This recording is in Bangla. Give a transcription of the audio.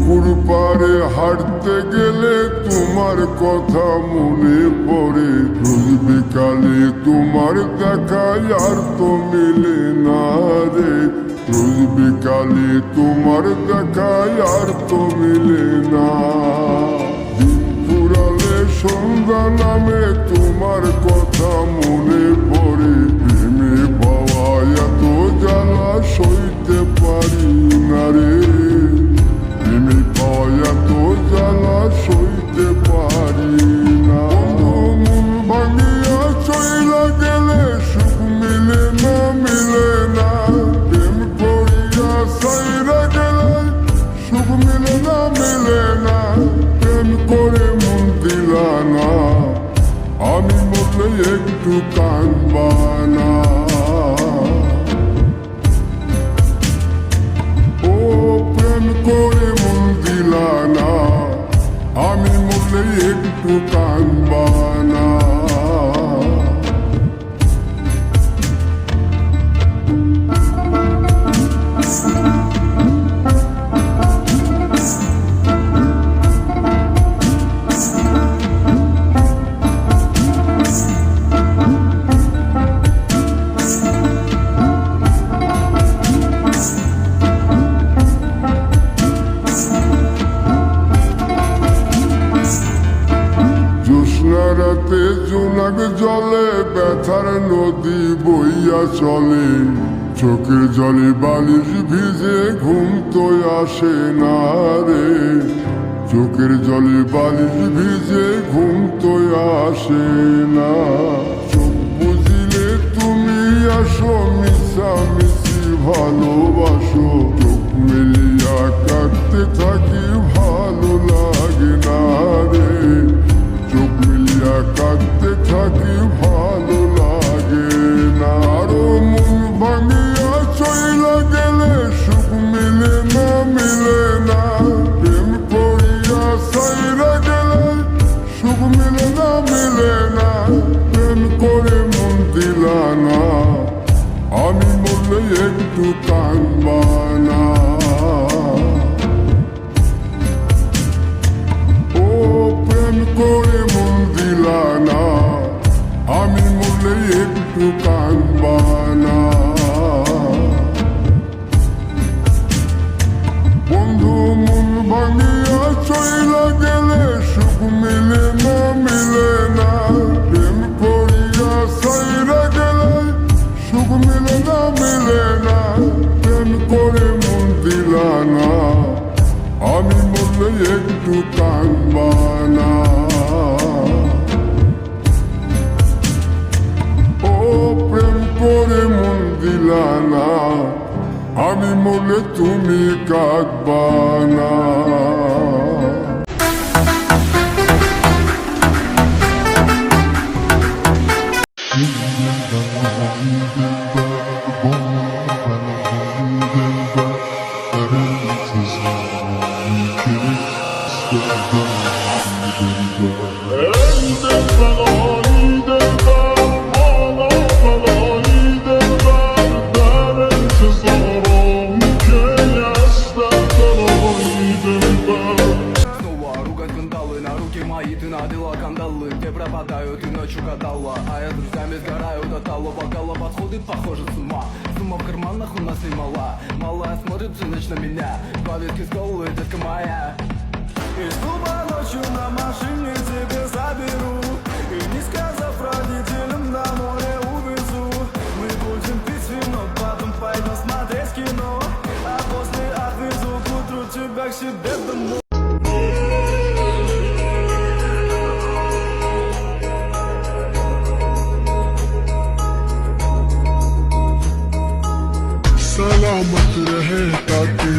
পুকুর পাড়ে হাঁটতে গেলে তোমার কথা মনে পড়ে। রোজ বিকালে তোমার দেখায় আর তো মিলে না রে। রোজ বিকালে তোমার দেখায় আর তো মিলে না। দিন ফুরালে সন্ধ্যা নামে তোমার কথা মনে পড়ে। প্রেমে পাওয়া এত জ্বালা সইতে পারি না রে। প্রেমে পাওয়া এত জ্বালা সইতে পারি না। মন ভাঙিয়া চইলা গেলে সুখ মিলে না, মিলে না। প্রেম করিয়া সাইরা গেলে সুখ মিলে না, মিলে না। প্রেম করে মন দিলা না, আমি মরলে একটু কাঁদবা না। ও প্রেম করে মন দিলা না, আমি মরলে একটু কাঁদবা না। রাতে জোনাক জলে ব্যথার নদী বইয়া চলে। চোখের জলে বালিশ ভিজে ঘুম তো আসে না রে। চোখের জলে বালিশ ভিজে ঘুম তো আসে না। চোখ বুঝিলে তুমি আসো, মিশামিশি ভালোবাসো। চোখ মেলিয়া কাঁদতে থাকি, ভালো লাগে না রে। চোখ মিলিয়া কাঁদতে থাকি, ভালো লাগে না। আরো মন ভাঙিয়া চইলা গেলে সুখ মিলে না, মিলে না। প্রেম করিয়া সাইরা গেলে সুখ মিলে না, মিলে না। প্রেম করে মন দিলা না, আমি মরলে একটু কাঁদবা না। ও প্রেম করে মন দিলা না, আমি মরলে একটু কাঁদবা না। বন্ধু মন ভাঙিয়া চইলা গেলে সুখ মিলে না, মিলে না। প্রেম করিয়া সাইরা গেলে সুখ মিলে না, মিলে না। প্রেম করে মন দিলা না, আমি মরলে একটু কাঁদবা না। ও প্রেম করে মন দিলা না, আমি মরলে তুমি কাঁদবা না। Ты надела кандалы, где пропадаю, ты ночью гадала. А я с друзьями сгораю до талого. Бокала подходит, похоже с ума. Сумма в карманах у нас немала. Малая смотрит всю ночь на меня. Два виски с колы, детка моя. Из клуба ночью на машине тебе заберу. И не сказав родителям, на море увезу. Мы будем пить вино, потом пойдем смотреть кино. А после отвезу к утру тебя к себе домой. सलामत रहे ताकि